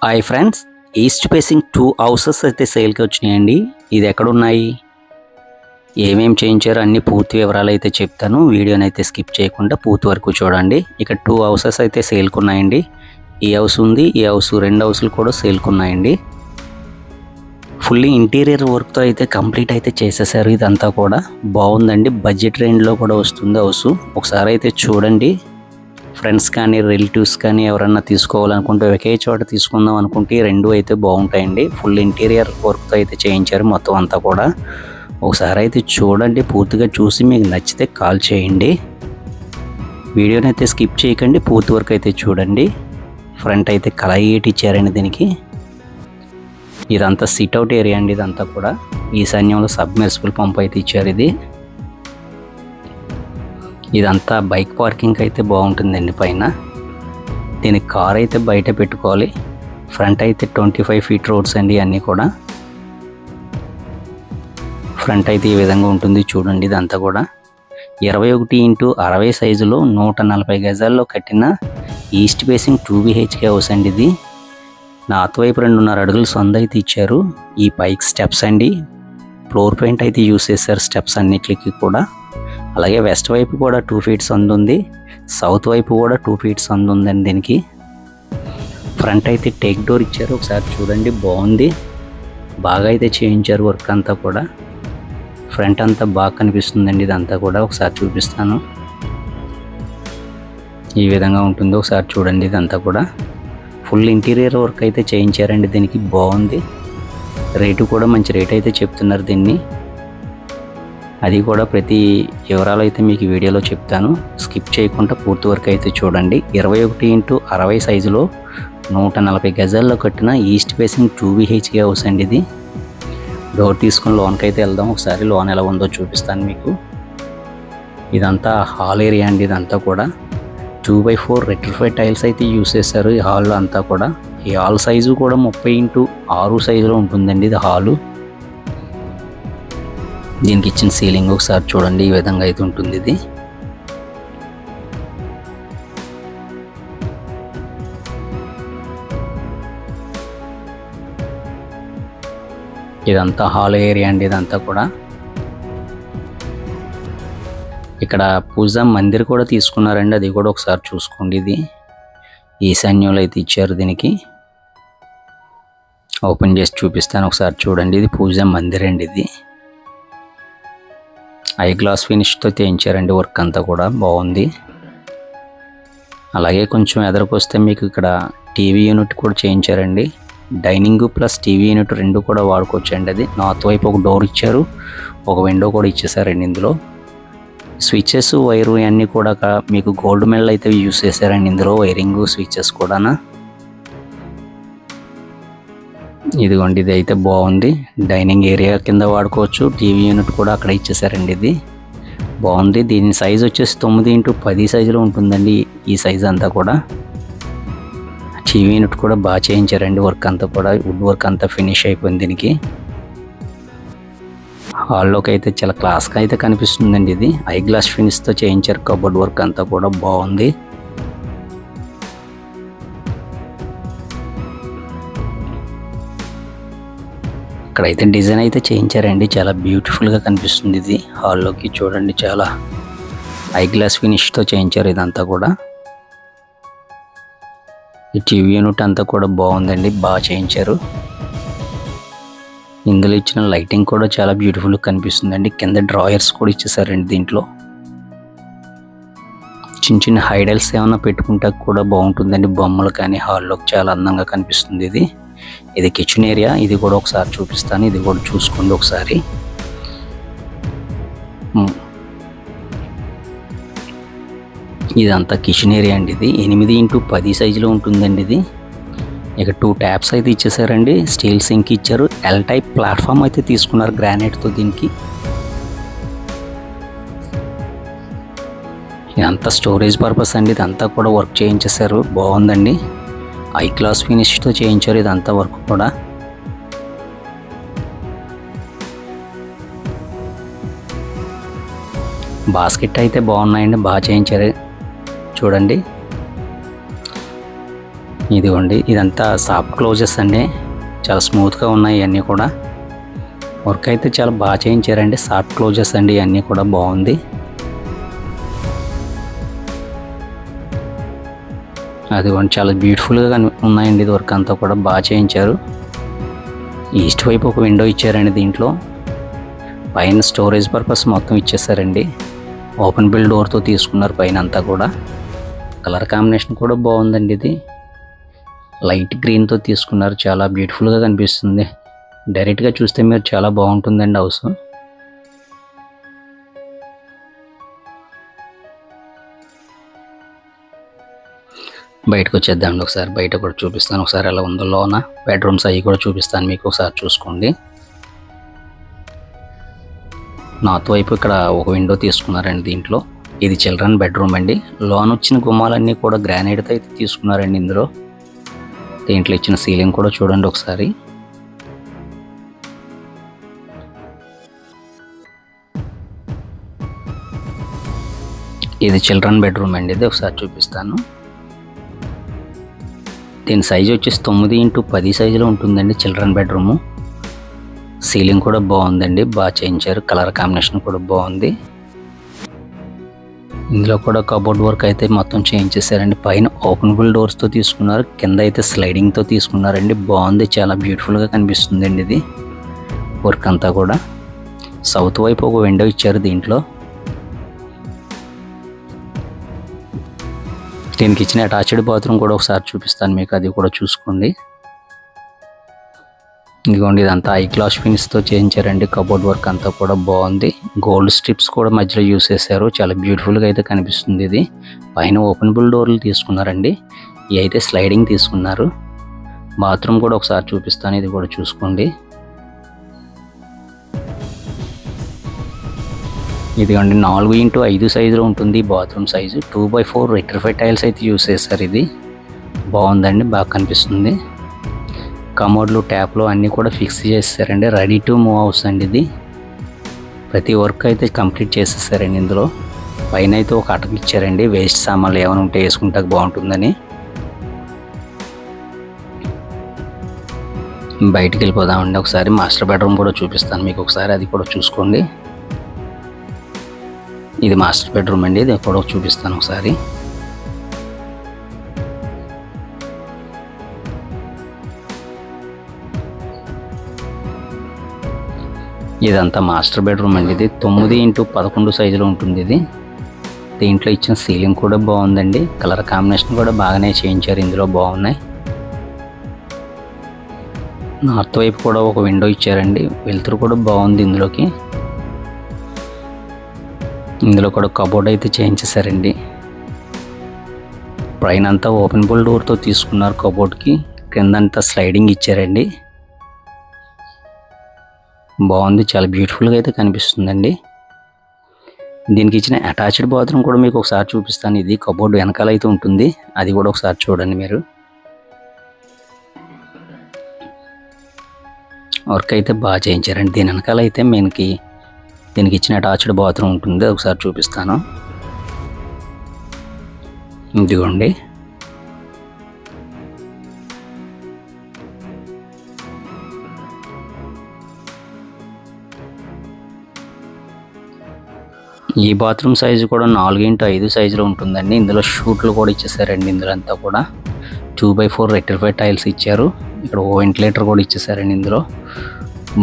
Hi friends, east facing 2 houses అయితే సేల్కి వచ్చినాయండి. ఇది ఎక్కడున్నాయి, ఏమేమి చేయించారో అన్ని పూర్తి వివరాలు అయితే చెప్తాను. వీడియోని అయితే స్కిప్ చేయకుండా పూర్తి వరకు చూడండి. ఇక్కడ 2 హౌసెస్ అయితే సేల్కి ఉన్నాయండి. ఈ హౌస్ ఉంది, ఈ హౌస్ 2 హౌస్లు కూడా సేల్కి ఉన్నాయండి. ఫుల్లీ ఇంటీరియర్ వర్క్తో అయితే కంప్లీట్ అయితే చేసేసారు. ఇదంతా కూడా బాగుందండి, బడ్జెట్ రేంజ్లో కూడా వస్తుంది హౌస్. ఒకసారి అయితే చూడండి. ఫ్రెండ్స్ కానీ రిలేటివ్స్ కానీ ఎవరన్నా తీసుకోవాలనుకుంటే ఒకే చోట తీసుకుందాం అనుకుంటే 2 అయితే బాగుంటాయండి. ఫుల్ ఇంటీరియర్ వర్క్తో అయితే చేయించారు మొత్తం అంతా కూడా. ఒకసారి అయితే చూడండి, పూర్తిగా చూసి మీకు నచ్చితే కాల్ చేయండి. వీడియోని అయితే స్కిప్ చేయకండి, పూర్తి వరకు అయితే చూడండి. ఫ్రంట్ అయితే కలయిట్ ఇచ్చారండి దీనికి. ఇదంతా సిట్అవుట్ ఏరియా అండి. ఇదంతా కూడా ఈశాన్యంలో సబ్మెర్సిబుల్ పంప్ అయితే ఇచ్చారు. ఇదంతా బైక్ పార్కింగ్ అయితే బాగుంటుందండి. పైన దీనికి కార్ అయితే బయట పెట్టుకోవాలి. ఫ్రంట్ అయితే 25 ఫీట్ రోడ్స్ అండి అన్నీ కూడా. ఫ్రంట్ అయితే ఈ విధంగా ఉంటుంది చూడండి. ఇదంతా కూడా 21x60 సైజులో 140 గజాల్లో కట్టిన ఈస్ట్ ఫేసింగ్ 2 BHK హౌస్ అండి. ఇది నార్త్ వైపు 2.5 అడుగులు సొంత అయితే ఇచ్చారు. ఈ పైకి స్టెప్స్ అండి, ఫ్లోర్ పెయింట్ అయితే యూస్ చేశారు స్టెప్స్ అన్నిటికి కూడా. అలాగే వెస్ట్ వైపు కూడా 2 ఫీట్ సందు ఉంది, సౌత్ వైపు కూడా 2 ఫీట్ సందు ఉందండి దీనికి. ఫ్రంట్ అయితే టేక్ డోర్ ఇచ్చారు. ఒకసారి చూడండి, బాగుంది, బాగా అయితే చేయించారు వర్క్ అంతా కూడా. ఫ్రంట్ అంతా బాగా కనిపిస్తుందండి. ఇదంతా కూడా ఒకసారి చూపిస్తాను. ఈ విధంగా ఉంటుంది, ఒకసారి చూడండి. ఇదంతా కూడా ఫుల్ ఇంటీరియర్ వర్క్ అయితే చేయించారండి దీనికి. బాగుంది, రేటు కూడా మంచి రేట్ అయితే చెప్తున్నారు దీన్ని. అది కూడా ప్రతి వివరాలు అయితే మీకు వీడియోలో చెప్తాను. స్కిప్ చేయకుండా పూర్తి వరకు అయితే చూడండి. 21x60 సైజులో 140 గజాల్లో కట్టిన ఈస్ట్ ఫేసింగ్ 2 BHK హౌస్ అండి ఇది. డోర్ తీసుకుని లోన్కి అయితే వెళ్దాం. ఒకసారి లోన్ ఎలా ఉందో చూపిస్తాను మీకు. ఇదంతా హాల్ ఏరియా అండి. ఇదంతా కూడా 2x4 రెట్రిఫైడ్ టైల్స్ అయితే యూస్ చేశారు ఈ హాల్లో అంతా కూడా. ఈ హాల్ సైజు కూడా 30x6 సైజులో ఉంటుందండి ఇది హాలు. దీనికి ఇచ్చిన సీలింగ్ ఒకసారి చూడండి, ఈ విధంగా అయితే ఉంటుంది ఇది. ఇదంతా హాల్ ఏరియా అండి. ఇదంతా కూడా ఇక్కడ పూజా మందిర్ కూడా తీసుకున్నారండి, అది కూడా ఒకసారి చూసుకోండి. ఇది ఈశాన్యంలో అయితే ఇచ్చారు దీనికి. ఓపెన్ చేసి చూపిస్తాను, ఒకసారి చూడండి. ఇది పూజా మందిర్ అండి. ఇది ఐ గ్లాస్ ఫినిష్తో చేయించారండి వర్క్ అంతా కూడా, బాగుంది. అలాగే కొంచెం ఎదరికొస్తే మీకు ఇక్కడ టీవీ యూనిట్ కూడా చేయించారండి. డైనింగ్ ప్లస్ టీవీ యూనిట్ 2 కూడా వాడుకోవచ్చండి. అది నార్త్ వైపు ఒక డోర్ ఇచ్చారు, ఒక విండో కూడా ఇచ్చేసారండి. ఇందులో స్విచ్చెస్ వైరు అన్నీ కూడా మీకు గోల్డ్ మెడల్ అయితే యూస్ చేశారండి ఇందులో, వైరింగ్ స్విచ్చెస్ కూడా. ఇదిగోండి, ఇది అయితే బాగుంది. డైనింగ్ ఏరియా కింద వాడుకోవచ్చు. టీవీ యూనిట్ కూడా అక్కడ ఇచ్చేసారండి. ఇది బాగుంది. దీని సైజ్ వచ్చేసి 9x10 సైజులో ఉంటుందండి ఈ సైజ్ అంతా కూడా. టీవీ యూనిట్ కూడా బాగా చేయించారండి వర్క్ అంతా కూడా. వుడ్ వర్క్ అంతా ఫినిష్ అయిపోయింది దీనికి. హాల్లోకి అయితే చాలా క్లాస్గా అయితే కనిపిస్తుందండి. ఇది ఐ గ్లాస్ ఫినిష్తో చేయించారు. కబోర్డ్ వర్క్ అంతా కూడా బాగుంది. ఇక్కడైతే డిజైన్ అయితే చేయించారండి, చాలా బ్యూటిఫుల్గా కనిపిస్తుంది ఇది. హాల్లోకి చూడండి, చాలా ఐ గ్లాస్ ఫినిష్తో చేయించారు ఇదంతా కూడా. ఈ టీవీ యూనిట్ అంతా కూడా బాగుందండి, బాగా చేయించారు. ఇందులో ఇచ్చిన లైటింగ్ కూడా చాలా బ్యూటిఫుల్గా కనిపిస్తుందండి. కింద డ్రాయర్స్ కూడా ఇచ్చేసారండి దీంట్లో. చిన్న చిన్న హైడల్స్ ఏమైనా పెట్టుకుంటే కూడా బాగుంటుందండి, బొమ్మలు కానీ. హాల్లోకి చాలా అందంగా కనిపిస్తుంది ఇది. ఇది కిచెన్ ఏరియా, ఇది కూడా ఒకసారి చూపిస్తాను. ఇది కూడా చూసుకోండి ఒకసారి. ఇదంతా కిచెన్ ఏరియా అండి. ఇది 8x10 సైజులో ఉంటుందండి ఇది. ఇక 2 ట్యాప్స్ అయితే ఇచ్చేసారండి. స్టీల్ సింక్ ఇచ్చారు. ఎల్ టైప్ ప్లాట్ఫామ్ అయితే తీసుకున్నారు గ్రానైట్తో దీనికి. ఇదంతా స్టోరేజ్ పర్పస్ అండి. ఇదంతా కూడా వర్క్ చేయించేసారు, బాగుందండి. ఐ గ్లాస్ ఫినిష్తో చేయించారు ఇదంతా వర్క్ కూడా. బాస్కెట్ అయితే బాగున్నాయండి, బాగా చేయించారు చూడండి. ఇదిగోండి, ఇదంతా సాఫ్ట్ క్లోజెస్ అండి, చాలా స్మూత్గా ఉన్నాయి అన్నీ కూడా. వర్క్ అయితే చాలా బాగా చేయించారండి, సాఫ్ట్ క్లోజెస్ అండి, అన్నీ కూడా బాగుంది. అదిగోండి, చాలా బ్యూటిఫుల్గా ఉన్నాయండి, ఇది వర్క్ అంతా కూడా బాగా చేయించారు. ఈస్ట్ వైపు ఒక విండో ఇచ్చారండి, దీంట్లో పైన స్టోరేజ్ పర్పస్ మొత్తం ఇచ్చేసారండి. ఓపెన్ బిల్ డోర్తో తీసుకున్నారు పైన అంతా కూడా. కలర్ కాంబినేషన్ కూడా బాగుందండి, ఇది లైట్ గ్రీన్తో తీసుకున్నారు, చాలా బ్యూటిఫుల్గా కనిపిస్తుంది. డైరెక్ట్గా చూస్తే మీరు చాలా బాగుంటుందండి హౌస్. బయటకు వచ్చేద్దామండి ఒకసారి, బయట కూడా చూపిస్తాను ఒకసారి ఎలా ఉందో. లోన బెడ్రూమ్స్ అవి కూడా చూపిస్తాను మీకు, ఒకసారి చూసుకోండి. నార్త్ వైపు ఇక్కడ ఒక విండో తీసుకున్నారండి దీంట్లో. ఇది చిల్డ్రన్ బెడ్రూమ్ అండి. లోన వచ్చిన గుమ్మాలన్నీ కూడా గ్రానైట్తో అయితే తీసుకున్నారండి ఇందులో. దీంట్లో ఇచ్చిన సీలింగ్ కూడా చూడండి ఒకసారి. ఇది చిల్డ్రన్ బెడ్రూమ్ అండి, ఇది ఒకసారి చూపిస్తాను. దీని సైజు వచ్చేసి 9x10 సైజులో ఉంటుందండి చిల్డ్రన్ బెడ్రూము. సీలింగ్ కూడా బాగుందండి, బాగా చేయించారు, కలర్ కాంబినేషన్ కూడా బాగుంది. ఇందులో కూడా కబోర్డ్ వర్క్ అయితే మొత్తం చేయించేసారండి. పైన ఓపెనబుల్ డోర్స్తో తీసుకున్నారు, కింద అయితే స్లైడింగ్తో తీసుకున్నారండి. బాగుంది, చాలా బ్యూటిఫుల్గా కనిపిస్తుందండి ఇది వర్క్ అంతా కూడా. సౌత్ వైపు ఒక విండో ఇచ్చారు దీంట్లో. దీనికి ఇచ్చిన అటాచ్డ్ బాత్రూమ్ కూడా ఒకసారి చూపిస్తాను మీకు, అది కూడా చూసుకోండి. ఇదిగోండి, ఇదంతా ఐ గ్లాస్ ఫినిష్తో చేయించారండి. కబోర్డ్ వర్క్ అంతా కూడా బాగుంది. గోల్డ్ స్ట్రిప్స్ కూడా మధ్యలో యూస్ చేశారు, చాలా బ్యూటిఫుల్గా అయితే కనిపిస్తుంది ఇది. పైన ఓపెనబుల్ డోర్లు తీసుకున్నారండి, ఇవి అయితే స్లైడింగ్ తీసుకున్నారు. బాత్రూమ్ కూడా ఒకసారి చూపిస్తాను, ఇది కూడా చూసుకోండి. ఇదిగోండి, 4x5 సైజులో ఉంటుంది bathroom size. 2x4 rectified tiles అయితే యూస్ చేశారు. ఇది బాగుందండి, బాగా కనిపిస్తుంది. కమోడ్లు ట్యాప్లు అన్నీ కూడా ఫిక్స్ చేసేసారండి. రెడీ టు మూవ్ హౌస్ అండి ఇది. ప్రతి వర్క్ అయితే కంప్లీట్ చేసేసారండి ఇందులో. పైన అయితే ఒక అటక ఇచ్చారండి, వేస్ట్ సామాన్లు ఏమైనా ఉంటే వేసుకుంటే బాగుంటుందని. బయటికి వెళ్ళిపోదామండి ఒకసారి. మాస్టర్ బెడ్రూమ్ కూడా చూపిస్తాను మీకు ఒకసారి, అది కూడా చూసుకోండి. ఇది మాస్టర్ బెడ్రూమ్ అండి, ఇది కూడా చూపిస్తాను ఒకసారి. ఇదంతా మాస్టర్ బెడ్రూమ్ అండి, ఇది 9x11 సైజులో ఉంటుంది ఇది. దీంట్లో ఇచ్చిన సీలింగ్ కూడా బాగుందండి, కలర్ కాంబినేషన్ కూడా బాగానే చేయించారు, ఇందులో బాగున్నాయి. నార్త్ వైపు కూడా ఒక విండో ఇచ్చారండి, వెలుతురు కూడా బాగుంది ఇందులోకి. ఇందులో కూడా కబోర్డ్ అయితే చేయించేసారండి. పైన అంతా ఓపెనబుల్ డోర్తో తీసుకున్నారు కబోర్డ్కి, కిందంతా స్లైడింగ్ ఇచ్చారండి. బాగుంది, చాలా బ్యూటిఫుల్గా అయితే కనిపిస్తుందండి. దీనికి ఇచ్చిన అటాచ్డ్ బాత్రూమ్ కూడా మీకు ఒకసారి చూపిస్తాను. ఇది కబోర్డ్ వెనకాల అయితే ఉంటుంది, అది కూడా ఒకసారి చూడండి మీరు. వర్క్ అయితే బాగా చేయించారండి. దీని వెనకాల అయితే దీనికి ఇచ్చిన అటాచ్డ్ బాత్రూమ్ ఉంటుంది, ఒకసారి చూపిస్తాను. ఇదిగోండి, ఈ బాత్రూమ్ సైజు కూడా 4x5 సైజులో ఉంటుందండి. ఇందులో షూట్లు కూడా ఇచ్చేసారండి. ఇందులో అంతా కూడా 2x4 రెక్టిఫైడ్ టైల్స్ ఇచ్చారు. ఇక్కడ ఓ వెంటిలేటర్ కూడా ఇచ్చేసారండి. ఇందులో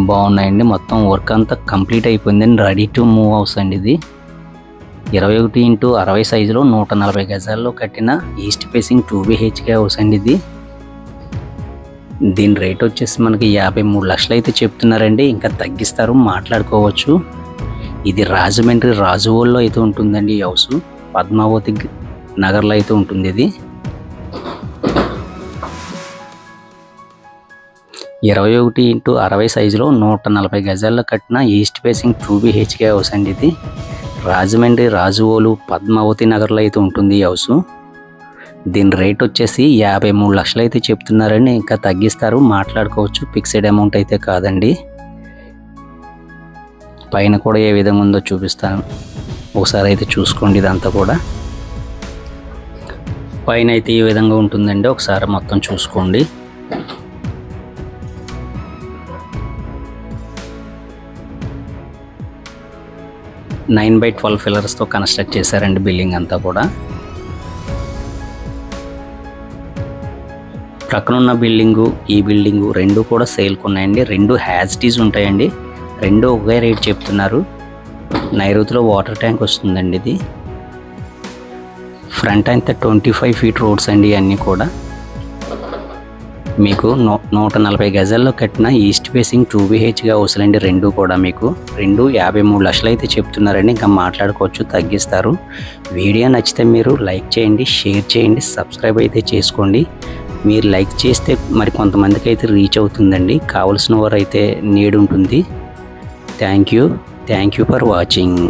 బాగున్నాయండి. మొత్తం వర్క్ అంతా కంప్లీట్ అయిపోయిందండి. రెడీ టు మూవ్ హౌస్ అండి ఇది. 21x60 సైజులో 140 గజాల్లో కట్టిన ఈస్ట్ ఫేసింగ్ 2BHK హౌస్ అండి ఇది. దీని రేట్ వచ్చేసి మనకి 53 లక్షలు అయితే చెప్తున్నారండి. ఇంకా తగ్గిస్తారు, మాట్లాడుకోవచ్చు. ఇది రాజమండ్రి రాజువోల్లో అయితే ఉంటుందండి ఈ హౌస్. పద్మావతి నగర్లో అయితే ఉంటుంది ఇది. 21x60 సైజులో 140 గజాల్లో కట్టిన ఈస్ట్ ఫేసింగ్ 2BHK హౌస్ అండి ఇది. రాజమండ్రి రాజువోలు పద్మావతి నగర్లో అయితే ఉంటుంది ఈ హౌస్. దీని రేట్ వచ్చేసి 53 లక్షలు అయితే చెప్తున్నారండి. ఇంకా తగ్గిస్తారు, మాట్లాడుకోవచ్చు. ఫిక్స్డ్ అమౌంట్ అయితే కాదండి. పైన కూడా ఏ విధంగా ఉందో చూపిస్తాను, ఒకసారి అయితే చూసుకోండి. ఇదంతా కూడా పైన అయితే ఈ విధంగా ఉంటుందండి, ఒకసారి మొత్తం చూసుకోండి. నైన్ బై 12 పిల్లర్స్తో కన్స్ట్రక్ట్ చేశారండి బిల్డింగ్ అంతా కూడా. ప్రక్కనున్న బిల్డింగు ఈ బిల్డింగు రెండు కూడా సేల్కి ఉన్నాయండి. రెండు హ్యాజిటీస్ ఉంటాయండి. రెండు ఒకే రేట్ చెప్తున్నారు. నైరుతిలో వాటర్ ట్యాంక్ వస్తుందండి. ఇది ఫ్రంట్ అంతా 25 ఫీట్ రోడ్స్ అండి. అన్నీ కూడా మీకు 140 గజాల్లో కట్టిన ఈస్ట్ ఫేసింగ్ 2 BHK హౌస్లండి. రెండు కూడా మీకు 53 లక్షలు అయితే చెప్తున్నారండి. ఇంకా మాట్లాడుకోవచ్చు, తగ్గిస్తారు. వీడియో నచ్చితే మీరు లైక్ చేయండి, షేర్ చేయండి, సబ్స్క్రైబ్ అయితే చేసుకోండి. మీరు లైక్ చేస్తే మరి కొంతమందికి అయితే రీచ్ అవుతుందండి. కావాల్సిన వారు అయితే నీడ్ ఉంటుంది. Thank you for watching.